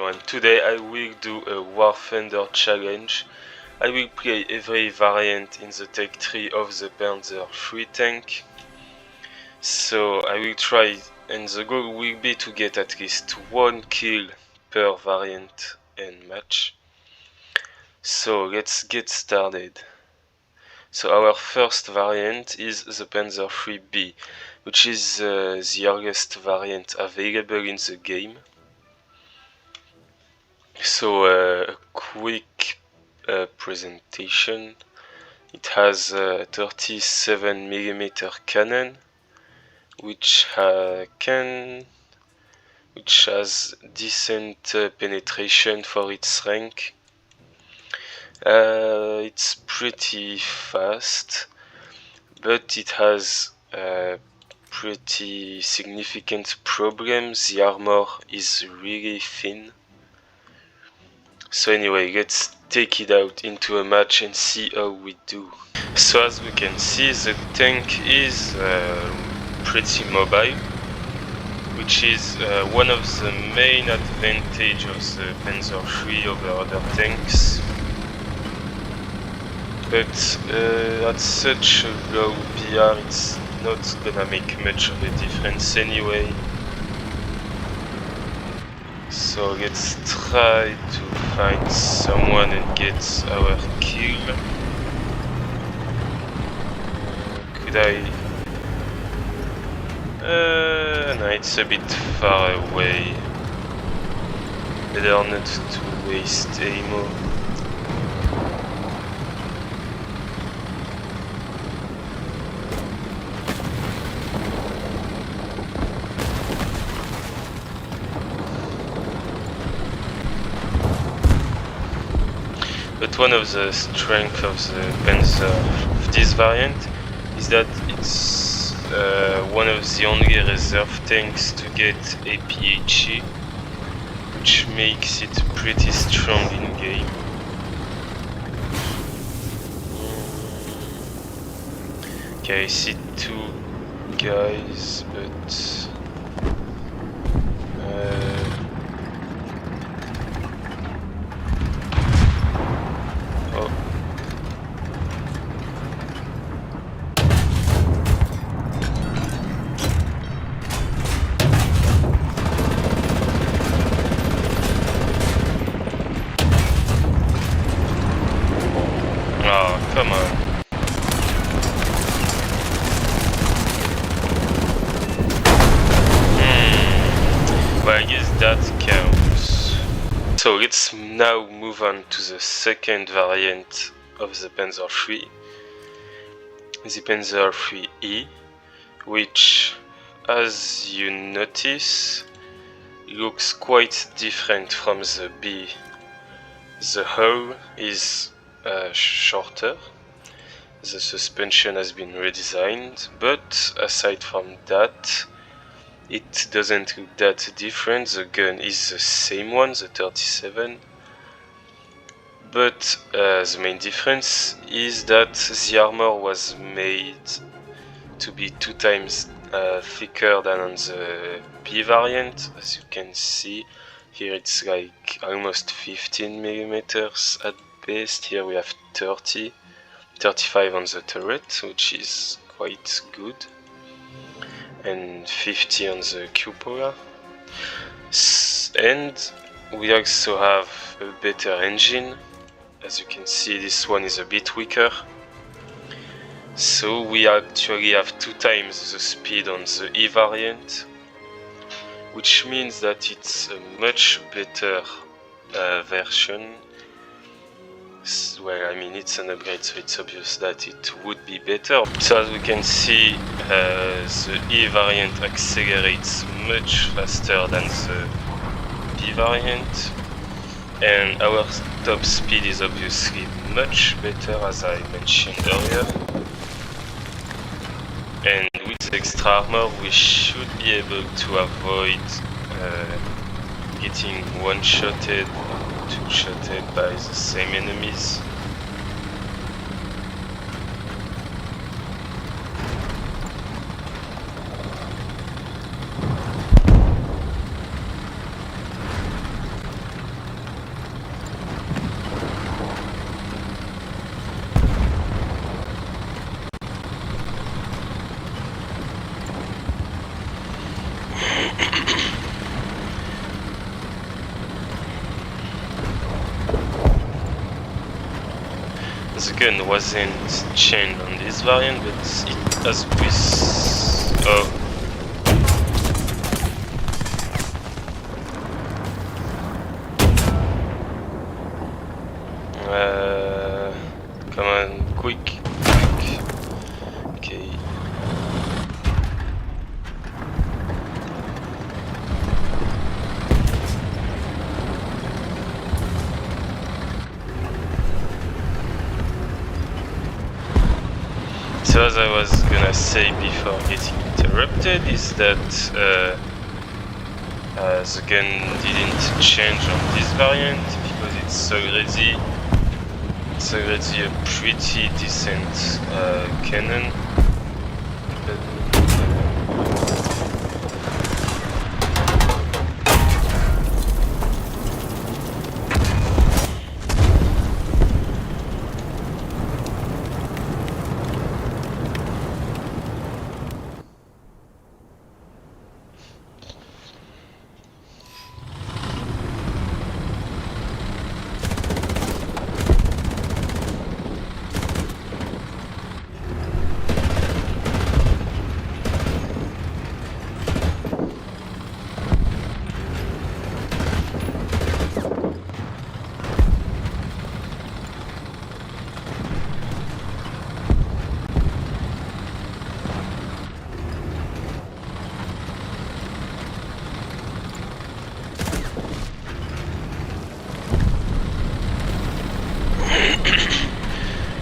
Hello, and today I will do a War Thunder challenge. I will play every variant in the Tech tree of the Panzer III tank. So I will try, and the goal will be to get at least one kill per variant and match. So let's get started. So our first variant is the Panzer III-B, which is the youngest variant available in the game. So a quick presentation. It has a 37mm cannon, which has decent penetration for its rank. It's pretty fast, but it has pretty significant problems. The armor is really thin. So anyway, let's take it out into a match and see how we do. So as we can see, the tank is pretty mobile, which is one of the main advantages of the Panzer III over other tanks. But at such a low PR, it's not gonna make much of a difference anyway. So let's try to find someone and get our kill. Could I? No, it's a bit far away. Better not to waste ammo. But one of the strengths of the Panzer of this variant is that it's one of the only reserve tanks to get a PHE, which makes it pretty strong in game. Okay, I see two guys, but come on. Well, I guess that counts. So let's now move on to the second variant of the Panzer III, the Panzer III-E, which, as you notice, looks quite different from the B. The hull is shorter, the suspension has been redesigned, but aside from that, it doesn't look that different. The gun is the same one, the 37, but the main difference is that the armor was made to be 2 times thicker than on the B variant. As you can see, here it's like almost 15mm at best. Here we have 30, 35 on the turret, which is quite good, and 50 on the cupola. And we also have a better engine. As you can see, this one is a bit weaker. So we actually have 2 times the speed on the E variant, which means that it's a much better version. Well, I mean, it's an upgrade, so it's obvious that it would be better. So as we can see, the E variant accelerates much faster than the B variant, and our top speed is obviously much better, as I mentioned earlier. And with the extra armor, we should be able to avoid getting one-shotted or two-shotted by the same enemies. the gun wasn't changed on this variant, but it has this. Oh. Come on, quick. Okay. So as I was gonna say before getting interrupted is that the gun didn't change on this variant because it's already a pretty decent cannon.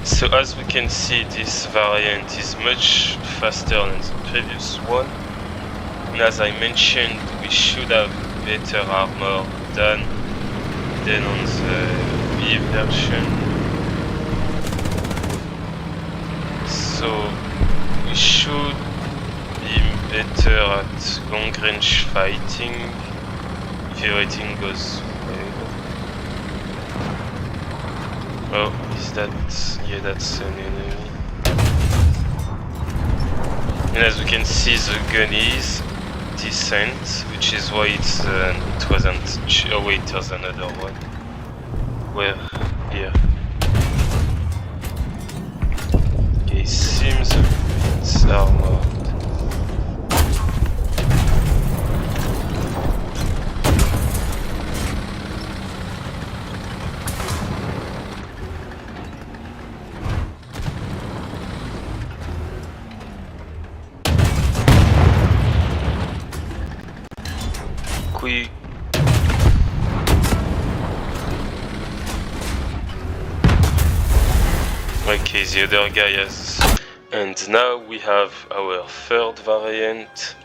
So as we can see, this variant is much faster than the previous one, and as I mentioned, we should have better armor than on the B version. So we should be better at long range fighting if everything goes well. Oh, is that... yeah, that's an enemy. And as we can see, the gun is decent, which is why it wasn't... oh wait, there's another one. Where? Here. Okay, it seems a bit armored. Quick. Okay, the other guy has... and now we have our third variant,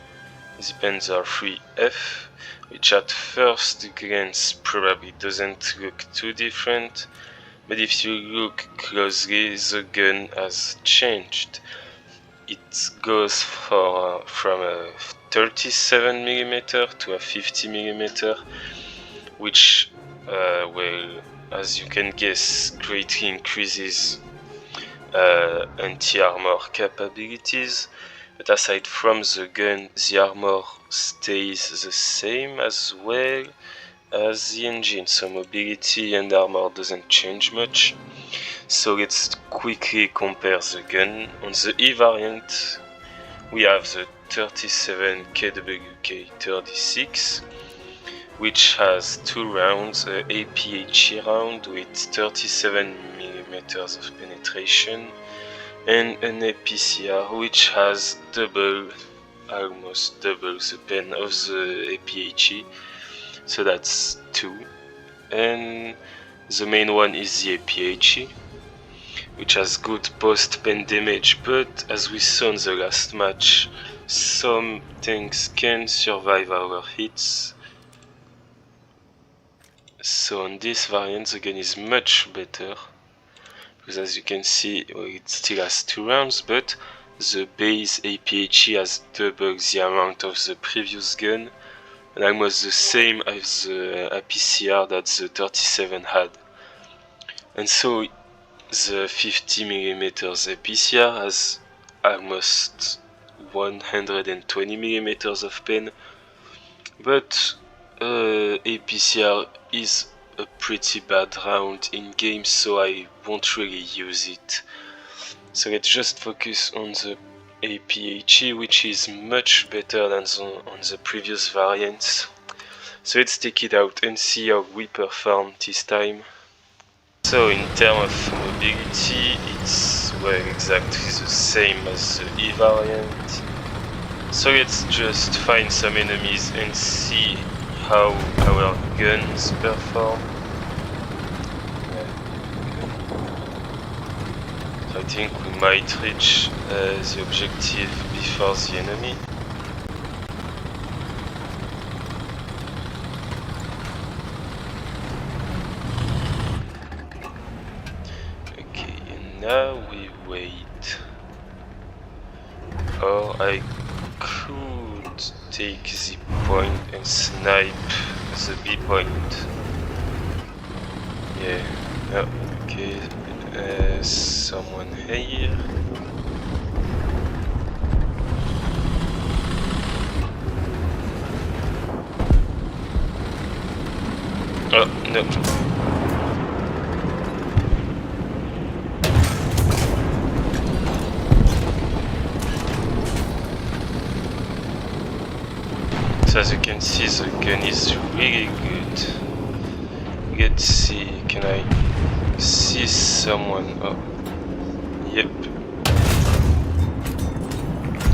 the Panzer III-F, which at first glance probably doesn't look too different, but if you look closely, the gun has changed. It goes from a 37mm to a 50mm, which, well, as you can guess, greatly increases anti-armor capabilities. But aside from the gun, the armor stays the same as well as the engine, so mobility and armor doesn't change much. So let's quickly compare the gun. On the E variant, we have the 37 KWK-36, which has two rounds, a APHE round with 37mm of penetration, and an APCR which has almost double the pen of the APHE, so that's 2. And the main one is the APHE, which has good post-pen damage, but as we saw in the last match, some tanks can survive our hits. So on this variant the gun is much better, because as you can see, well, it still has 2 rounds, but the base APHE has double the amount of the previous gun, and almost the same as the APCR that the 37 had. And so the 50mm APCR has almost 120mm of pen, but APCR is a pretty bad round in game, so I won't really use it. So let's just focus on the APHE, which is much better than on the previous variants. So let's take it out and see how we perform this time. So in terms of mobility, it's well exactly the same as the E variant. So let's just find some enemies and see how our guns perform. So I think we might reach the objective before the enemy. Okay, and now we wait. Or I could take the point and snipe the B point. Yeah, oh, okay, someone here. Oh, no. So as you can see, the gun is really good. Let's see, can I see someone? Oh, yep.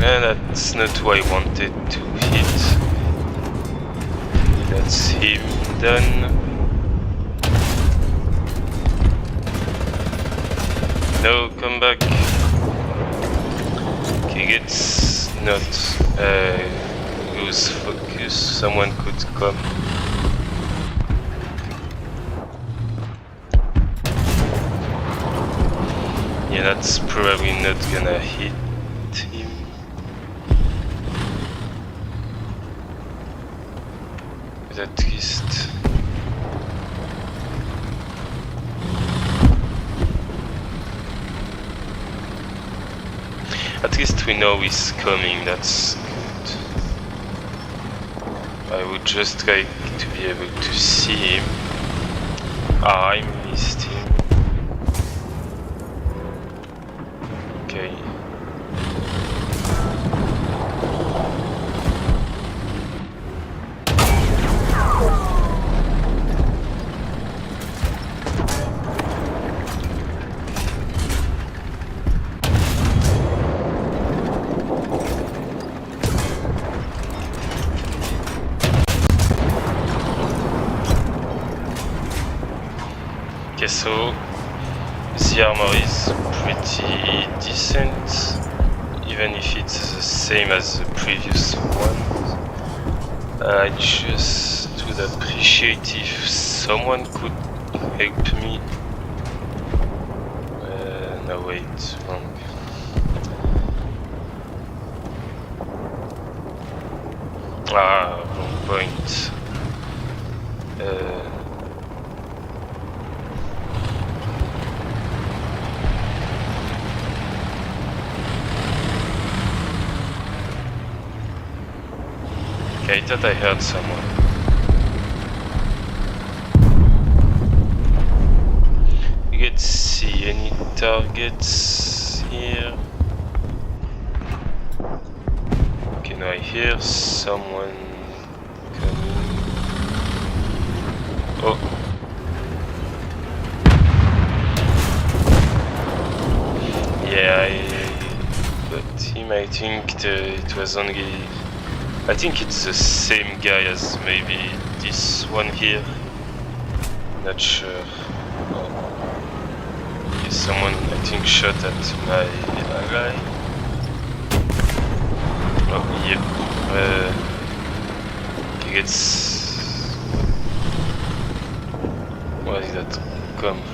And that's not who I wanted to hit. That's him done. No, come back. Okay, let's not lose focus. Someone could come. Yeah, that's probably not gonna hit him. But at least we know he's coming, that's good. I would just like to be able to see him. Ah, I missed him. Okay. Okay, so the armor is pretty decent, even if it's the same as the previous one. I just would appreciate if someone could help me. No, wait, wrong. Ah, wrong point. Okay, I thought I heard someone. Let's see, any targets here? Okay, now I hear someone coming. Oh. Yeah, I got him. I think it was only... I think it's the same guy as maybe this one here. Not sure. Oh. Okay, someone I think shot at my ally. Oh, yep. Okay, let's... Where did that come from?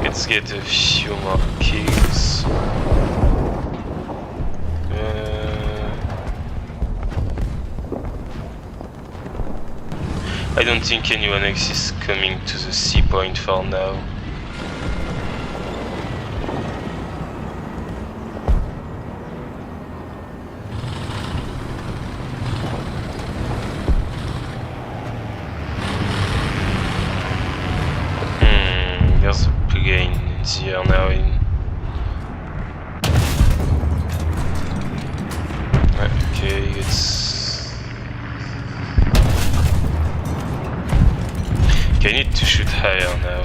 Let's get a few more kills. I don't think anyone else is coming to the C point for now. There's a plane in the air now. Okay, it's... Okay, I need to shoot higher now.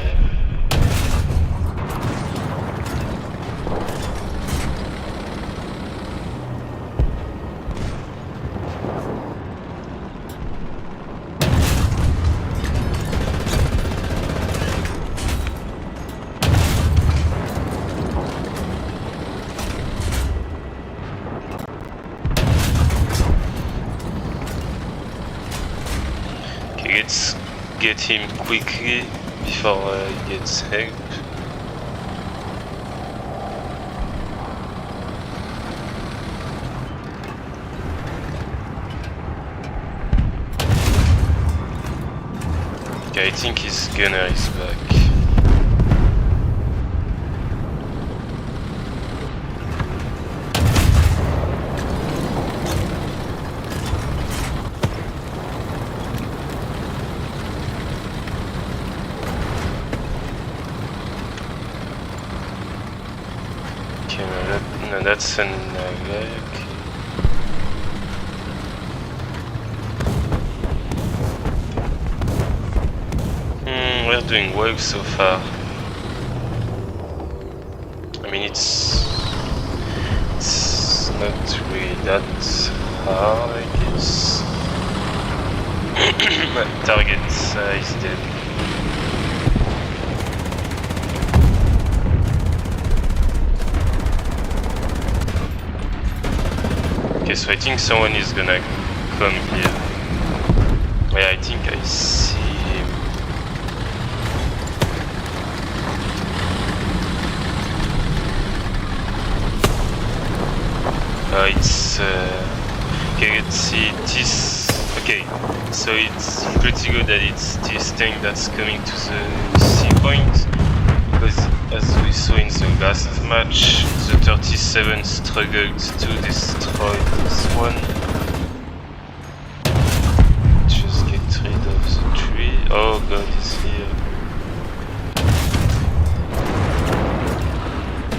Let's get him quickly before he gets help. Okay, I think his gunner is back. No, that's an guy. Okay. We're doing well so far. I mean, it's not really that hard, I guess. Target is dead. Okay, so I think someone is gonna come here. Yeah, I think I see him. It's okay, let's see this. Okay, so it's pretty good that it's this tank that's coming to the C point, because as we saw in the last match, the 37 struggled to destroy this one. Just get rid of the tree. Oh god, he's here.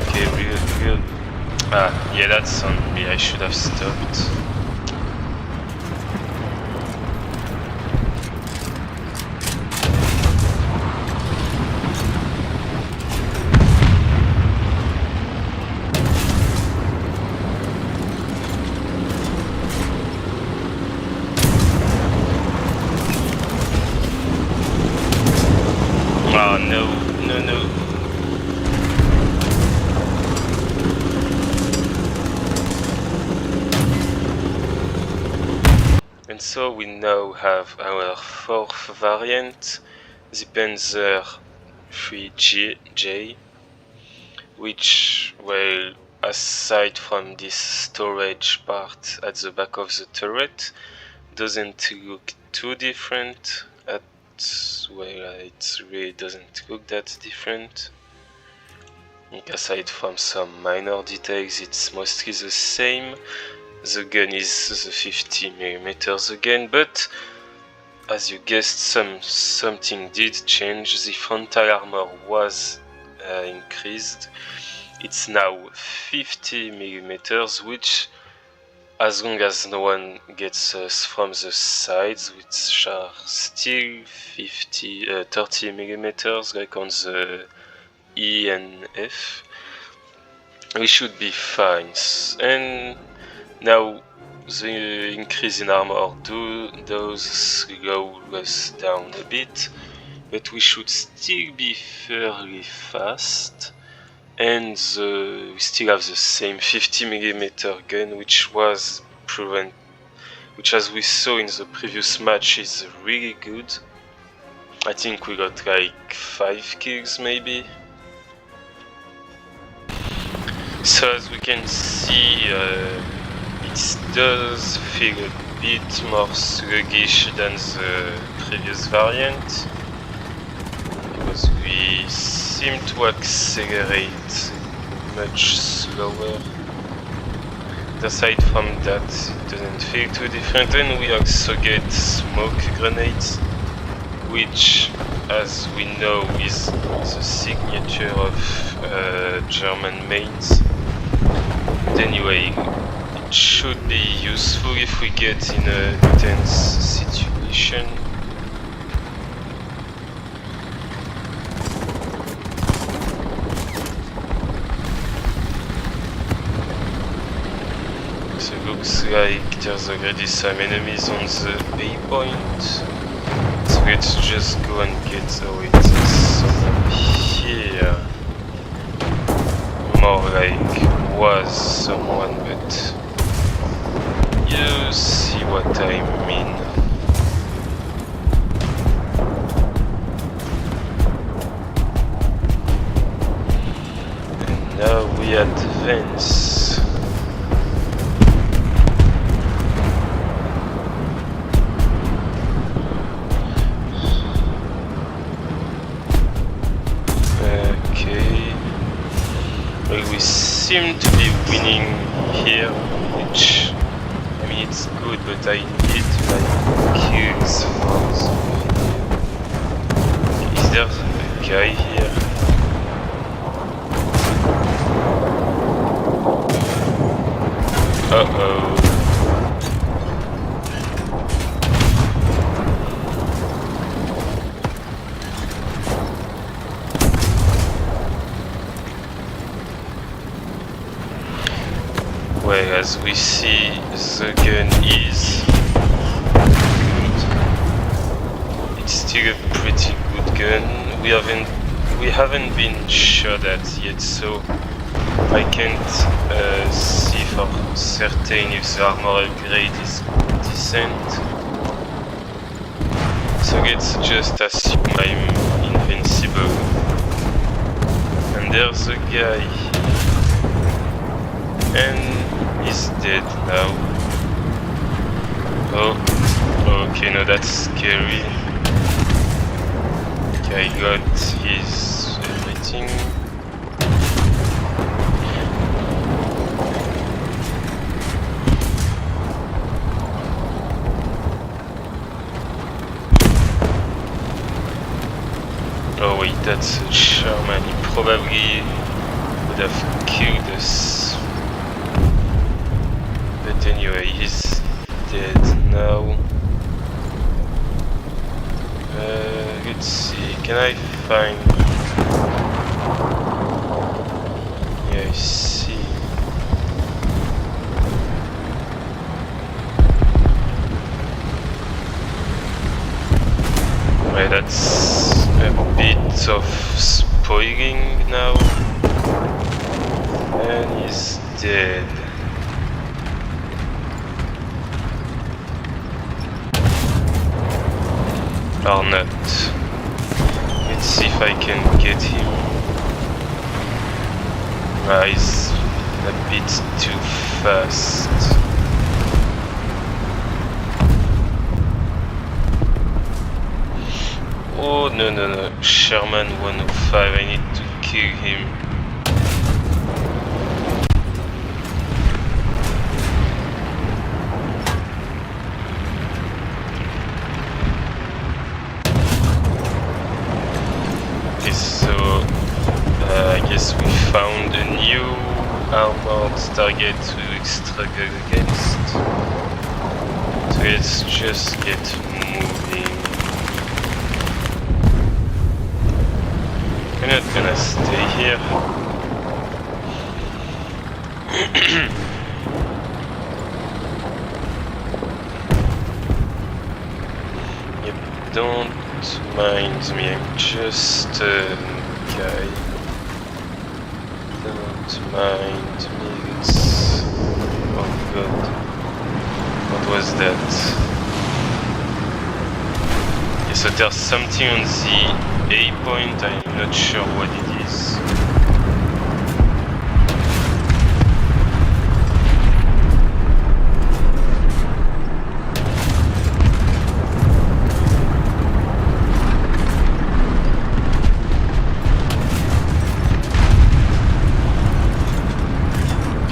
Okay, real. Ah, yeah, that's on me. I should have stopped. Oh no. And so we now have our fourth variant, the Panzer III, which, well, aside from this storage part at the back of the turret, doesn't look too different. Well, it really doesn't look that different. Aside from some minor details, it's mostly the same. The gun is the 50mm again, but as you guessed, something did change. The frontal armor was increased. It's now 50mm, which, as long as no one gets us from the sides, which are still 30mm, like on the E and F, we should be fine. And now the increase in armor does slow us down a bit, but we should still be fairly fast. And we still have the same 50mm gun, which was proven, which, as we saw in the previous match, is really good. I think we got like 5 kills maybe. So as we can see, it does feel a bit more sluggish than the previous variant, because we seem to accelerate much slower. Aside from that, it doesn't feel too different, and we also get smoke grenades, which, as we know, is the signature of German mains. But anyway, it should be useful if we get in a tense situation. So it looks like there's already some enemies on the A point. So let's just go and get... oh wait, there's someone here. More like was someone, but you see what I mean. And now we advance. We seem to be winning here, which, I mean, it's good, but I need my kills for the... Is there a guy here? Uh-oh. Well, as we see, the gun is good. It's still a pretty good gun. We haven't been shot at yet, so I can't see for certain if the armor upgrade is decent. So let's just assume I'm invincible. And there's a guy, and he's dead now. Oh, okay, no, that's scary. Okay, I got his everything. Oh wait, that's a Sherman. He probably would have killed us. But anyway, he's dead now. Let's see, can I find... yeah, I see. Right, that's a bit of spoiling now. And he's dead. Or not. Let's see if I can get him. He's a bit too fast. Oh no, Sherman 105, I need to kill him. I guess we found a new armored target to struggle against. So let's just get moving. We're not gonna stay here. Yep, don't mind me, I'm just a guy. Don't mind me, it's... oh god. What was that? Yeah, so there's something on the A point, I'm not sure what it is.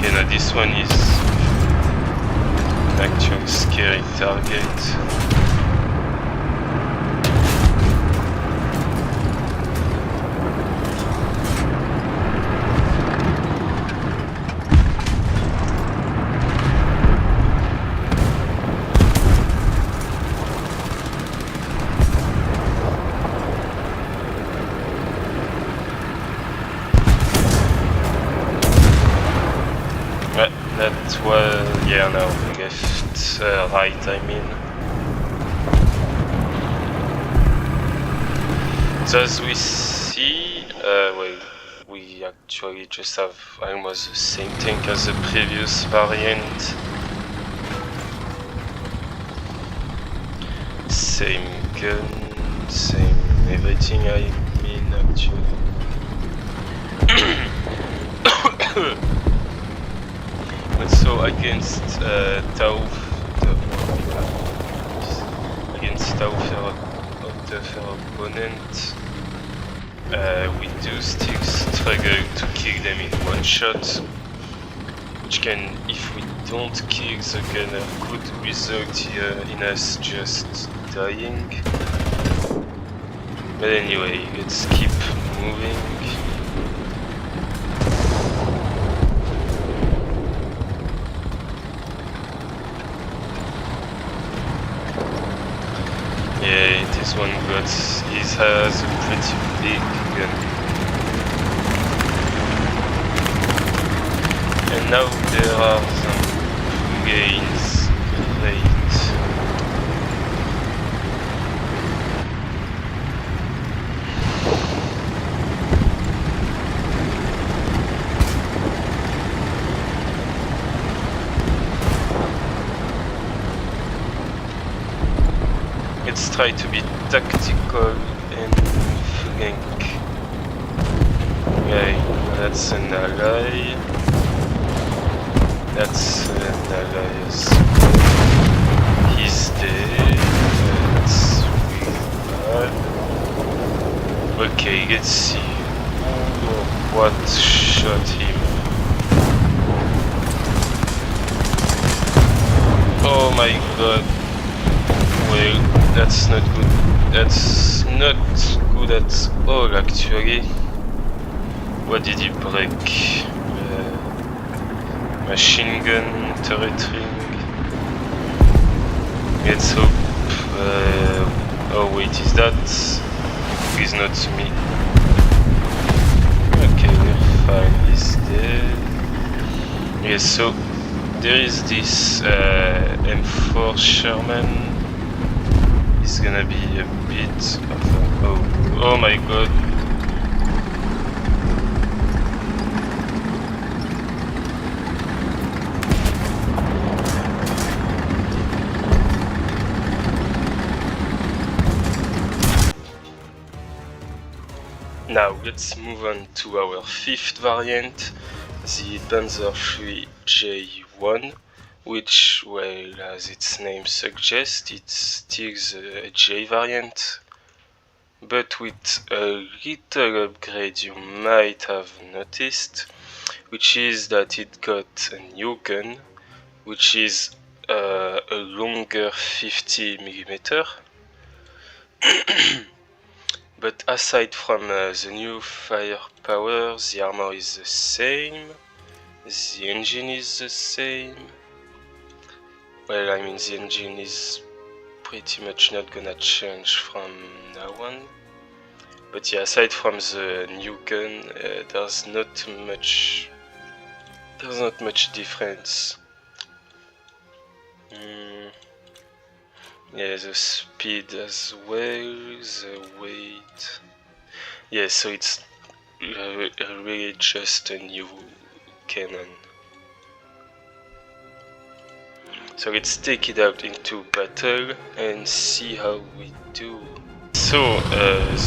You know, this one is an actual scary target. That was, yeah, no, left, right, I mean. So as we see, well, we actually just have almost the same tank as the previous variant. Same gun, same everything, I mean, actually. But so against tougher opponent, we do still struggle to kill them in one shot, which can, if we don't kill the gunner, could result in us just dying. But anyway, let's keep moving. Yeah, this one has a pretty big gun. And now there are some gains. Great. Let's try to be tactical and flank. Okay, that's an ally. That's an ally as well. He's dead. That's really bad. Okay, let's see who or what shot him. Oh my god. Well, that's not good. That's not good at all, actually. What did he break? Machine gun, turret ring. Let's hope. Oh wait, is that? Please not me. Okay, we're fine. He's dead. Yes, so there is this M4 Sherman. It's gonna be a bit of a... Oh my god. Now let's move on to our fifth variant, the Panzer III J1. Which, well, as its name suggests, it's still the J variant, but with a little upgrade you might have noticed, which is that it got a new gun, which is a longer 50mm. But aside from the new firepower, the armor is the same, the engine is the same. Well, I mean, the engine is pretty much not gonna change from now on. But yeah, aside from the new gun, there's not much difference. Yeah, the speed as well, the weight. Yeah, so it's really just a new cannon. So let's take it out into battle and see how we do. So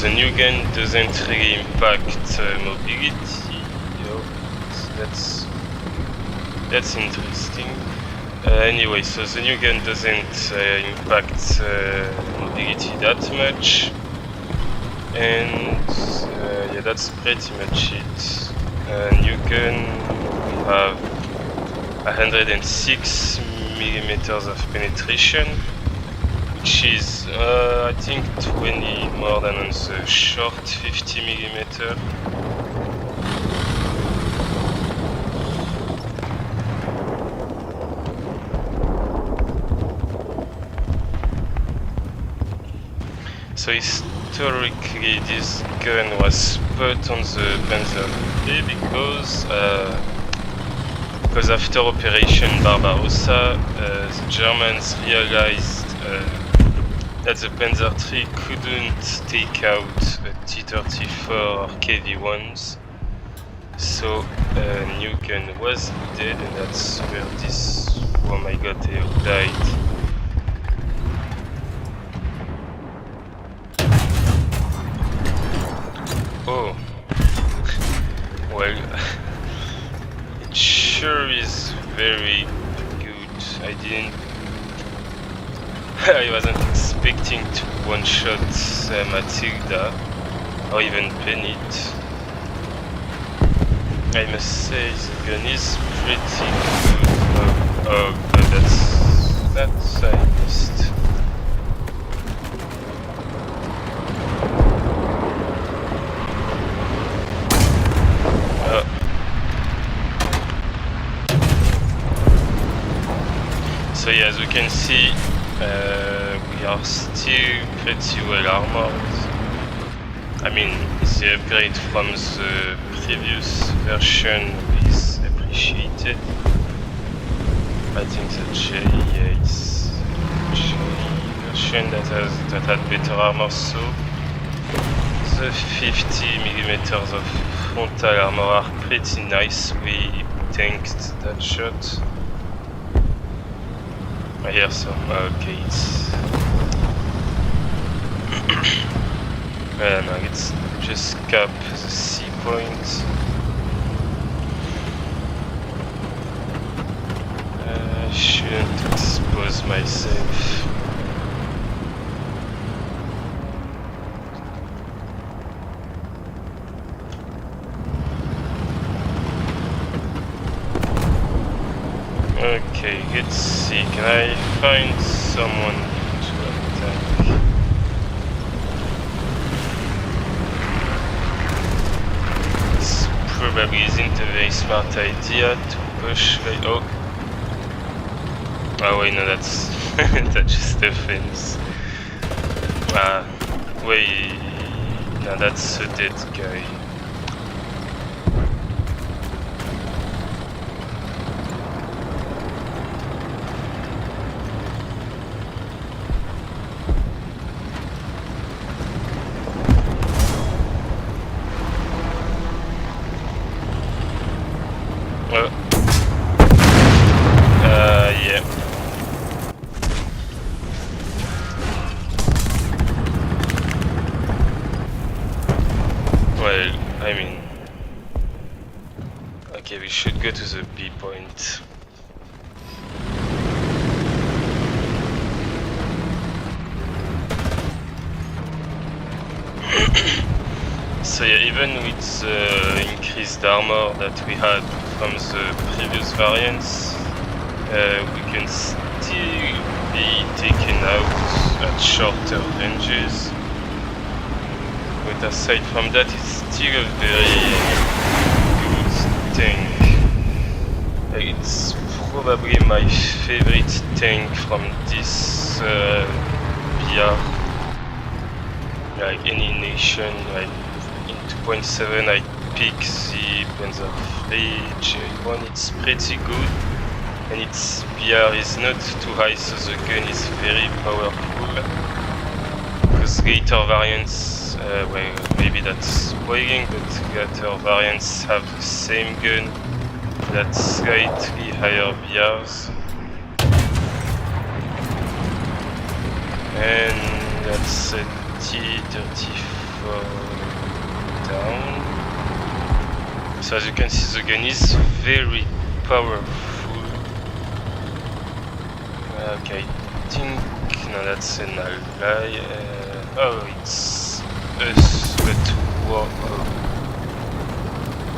the new gun doesn't really impact mobility. Oh, that's interesting. Anyway, so the new gun doesn't impact mobility that much, and yeah, that's pretty much it. New gun, we have 106 millimeters of penetration, which is I think 20 more than on the short 50 millimeter. So historically this gun was put on the Panzer III because after Operation Barbarossa the Germans realized that the Panzer III couldn't take out a T-34 or KV-1s, so a new gun was needed, and that's where this, oh my god, they all died. Oh, well, it sure is very good. I wasn't expecting to one-shot Matilda, or even Bennett. I must say the gun is pretty good. Oh god, that's I missed. So yeah, as we can see, we are still pretty well armored. I mean, the upgrade from the previous version is appreciated. I think the J version that had better armor, so the 50 millimeters of frontal armor are pretty nice. We tanked that shot. I hear some. Okay, it's no, it's just cap the C point. I shouldn't expose myself. Okay, let's see. Can I find someone to attack? This probably isn't a very smart idea to push right. Oh wait, no, that's that's just a fence. Wait, no, that's a dead guy. Yeah. Well, I mean... Okay, we should go to the B point. So yeah, even with the increased armor that we had from the previous variants, we can still be taken out at shorter ranges. But aside from that, it's still a very good tank. It's probably my favorite tank from this BR. Like any nation, like in 2.7 I pick the Panzer III J1, it's pretty good. And its BR is not too high, so the gun is very powerful. Because later variants, well, maybe that's spoiling, but later variants have the same gun that slightly higher BRs. And that's a T-34 down. So as you can see, the gun is very powerful. Okay, I think, no, that's an ally. Oh, it's us, but whoa.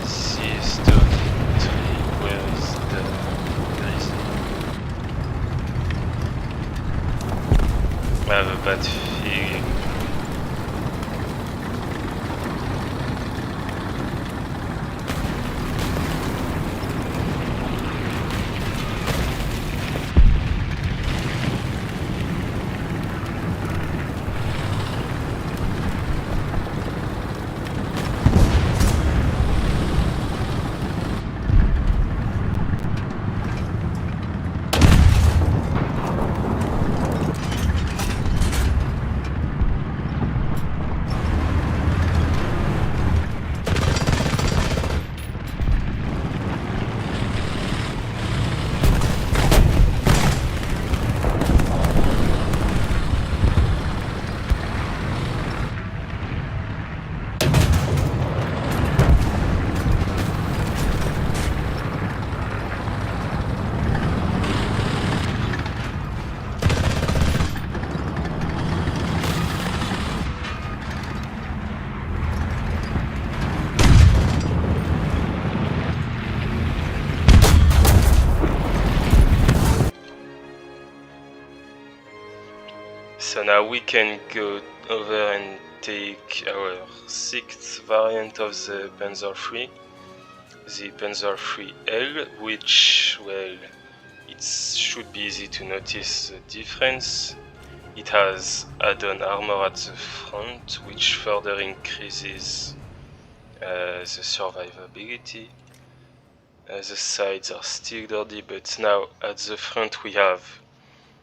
CS33, where is that? bad feeling. So now we can go over and take our 6th variant of the Panzer III, the Panzer III-L, which, well, it should be easy to notice the difference. It has add-on armor at the front, which further increases the survivability. The sides are still dirty, but now at the front we have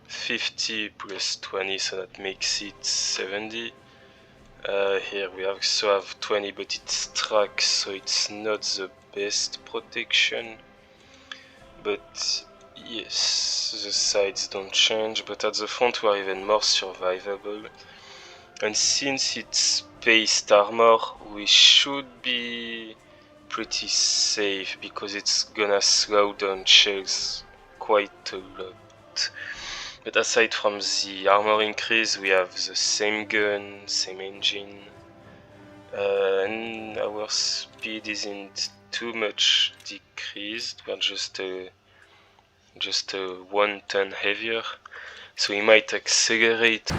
50 plus 20, so that makes it 70. Here we also have 20, but it's track, so it's not the best protection. But yes, the sides don't change, but at the front we are even more survivable. And since it's paste armor, we should be pretty safe, because it's gonna slow down shells quite a lot. But aside from the armor increase, we have the same gun, same engine, and our speed isn't too much decreased. We're just a 1 ton heavier, so we might accelerate.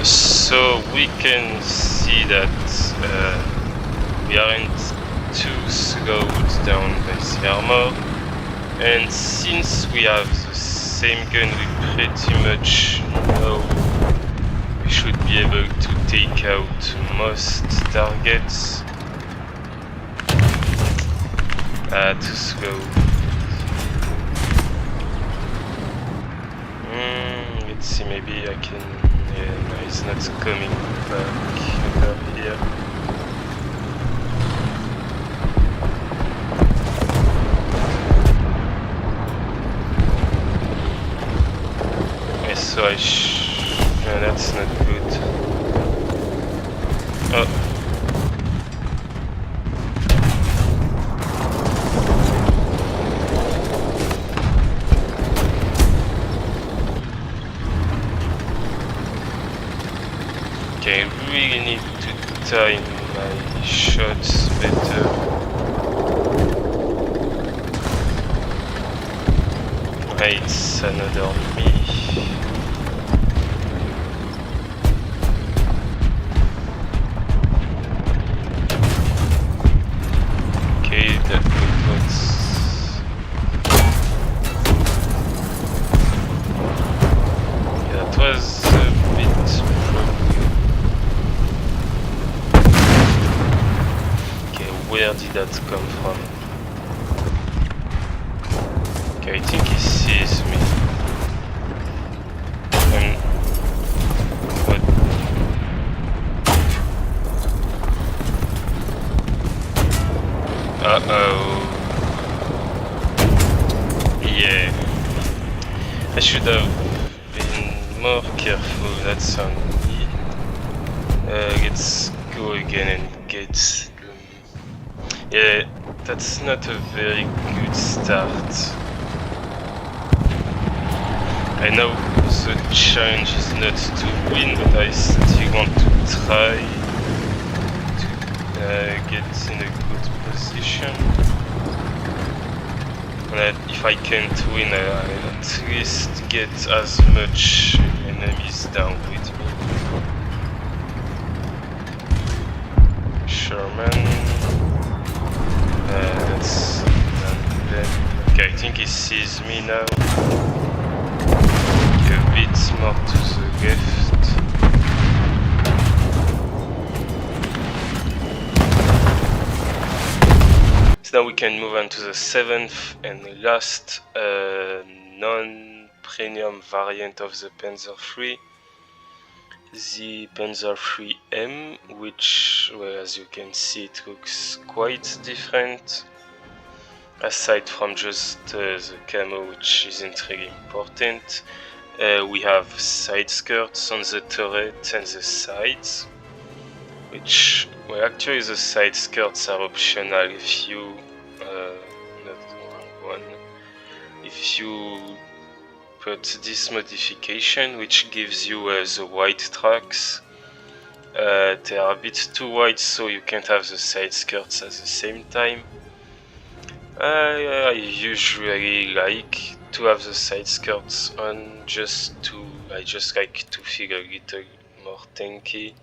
So we can see that we aren't too slowed down by the armor, and since we have the same gun, we pretty much know we should be able to take out most targets. Too slow. Let's see, maybe I can... yeah, no, he's not coming back over here. So no, that's not good. Oh. Okay, I really need to time my shots better. Right, it's another me. Where did that come from? Okay, I think he sees me. And what? Uh-oh. Yeah. I should have been more careful, that's on me. Let's go again and get... yeah, that's not a very good start. I know the challenge is not to win, but I still want to try to get in a good position. And if I can't win, I at least get as much enemies down with me. Sherman. That's none then. Okay, I think he sees me now. A bit more to the left. So now we can move on to the 7th and last non-premium variant of the Panzer III, the Panzer III-M, which, well, as you can see, it looks quite different, aside from just the camo, which isn't really important. We have side skirts on the turret and the sides, which, well, actually the side skirts are optional if you, not the wrong one, if you put this modification, which gives you the wide tracks. They are a bit too wide, so you can't have the side skirts at the same time. I usually like to have the side skirts on, I just like to feel a little more tanky.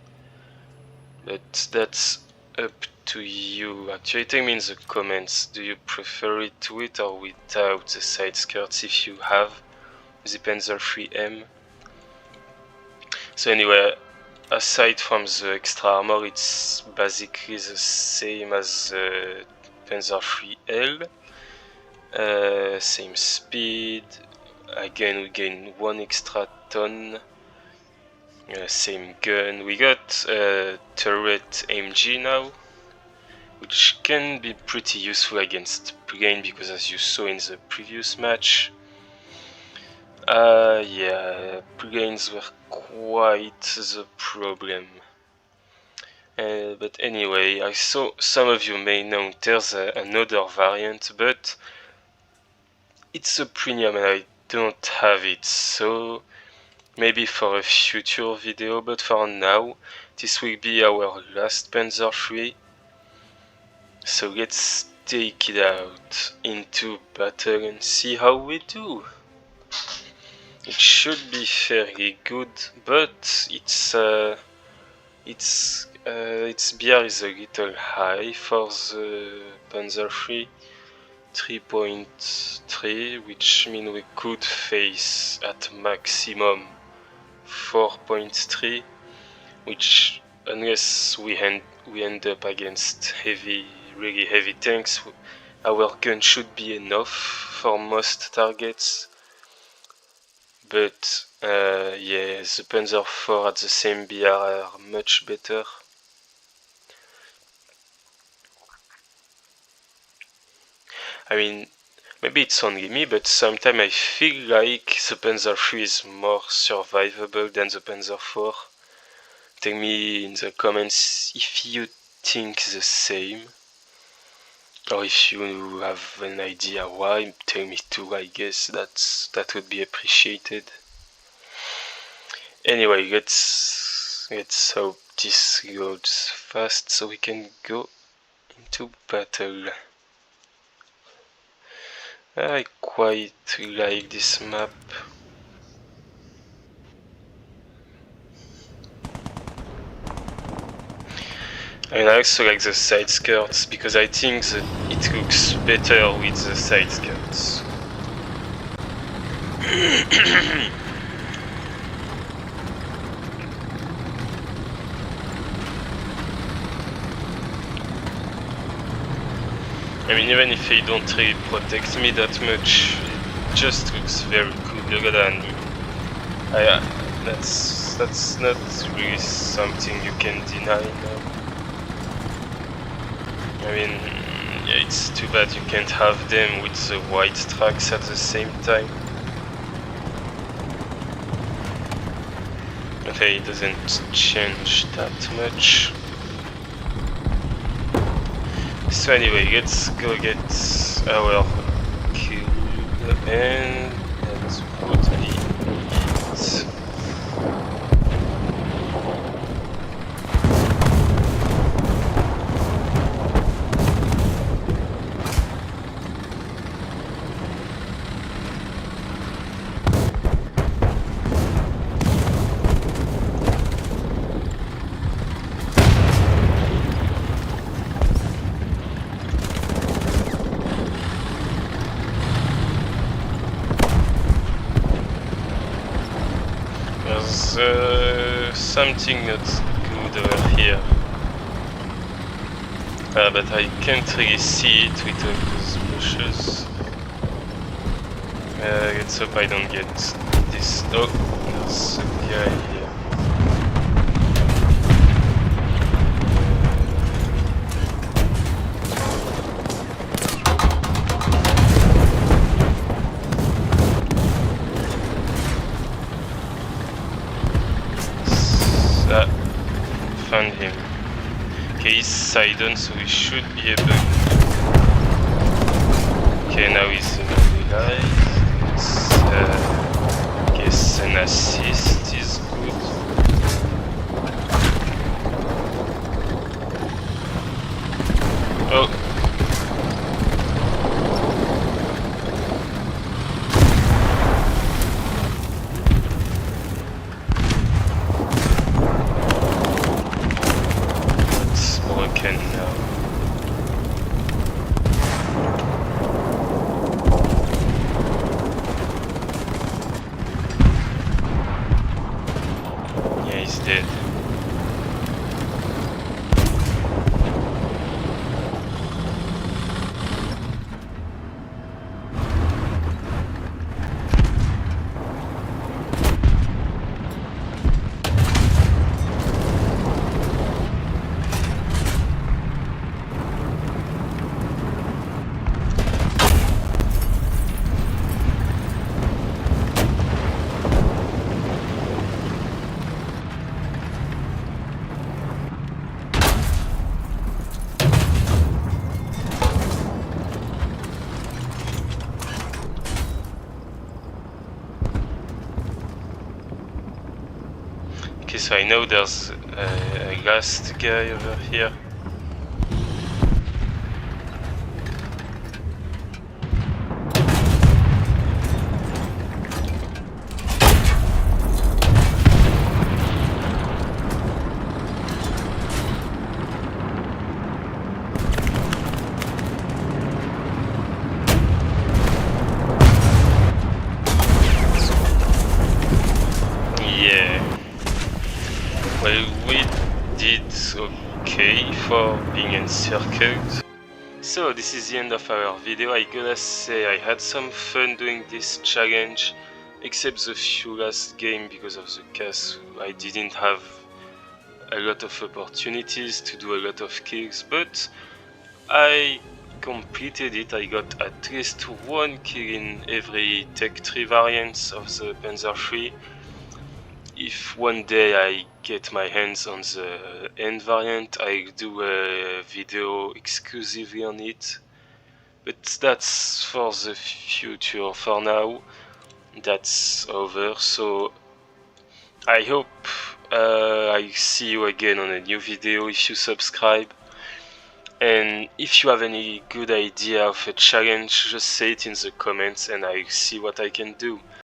But that's up to you. Actually, tell me in the comments, do you prefer it with or without the side skirts if you have the Panzer III-M? So anyway, aside from the extra armor, it's basically the same as the Panzer III-L. Same speed. Again, we gain 1 extra ton. Same gun. We got turret AMG now, which can be pretty useful against plane because, as you saw in the previous match, yeah, planes were quite the problem. But anyway, I saw some of you may know there's another variant, but it's a premium and I don't have it, so maybe for a future video, but for now, this will be our last Panzer III. So let's take it out into battle and see how we do. It should be fairly good, but its BR is a little high for the Panzer III. 3.3, which means we could face at maximum 4.3, which, unless we end up against really heavy tanks, our gun should be enough for most targets. But yeah, the Panzer IV at the same BR are much better. I mean, maybe it's only me, but sometimes I feel like the Panzer III is more survivable than the Panzer IV. Tell me in the comments if you think the same, or if you have an idea why. Tell me too, I guess that would be appreciated. Anyway, let's hope this loads fast so we can go into battle. I quite like this map. And I also like the side skirts because I think that it looks better with the side skirts. I mean, even if they don't really protect me that much, it just looks very cool. Look at that. That's not really something you can deny now. I mean, yeah, it's too bad you can't have them with the white tracks at the same time. Okay, it doesn't change that much. So anyway, let's go get our kill and let's put it. something not good over here. But I can't really see it with all those bushes. Let's hope I don't get this. Oh, there's a guy here. Found him. Okay, he's Sidon, so we should be able. Okay, now he's immobilized. Guess an assist is good. Oh. It's broken now. He's dead. Okay, so I know there's a last guy over here. Yeah. Well, we did okay for being encircled. So this is the end of our video. I gotta say I had some fun doing this challenge, except the few last game because of the cast. I didn't have a lot of opportunities to do a lot of kills, but I completed it. I got at least one kill in every Tech 3 variants of the Panzer III. If one day I get my hands on the N variant, I'll do a video exclusively on it. But that's for the future. For now, that's over. So I hope I'll see you again on a new video if you subscribe. And if you have any good idea of a challenge, just say it in the comments and I'll see what I can do.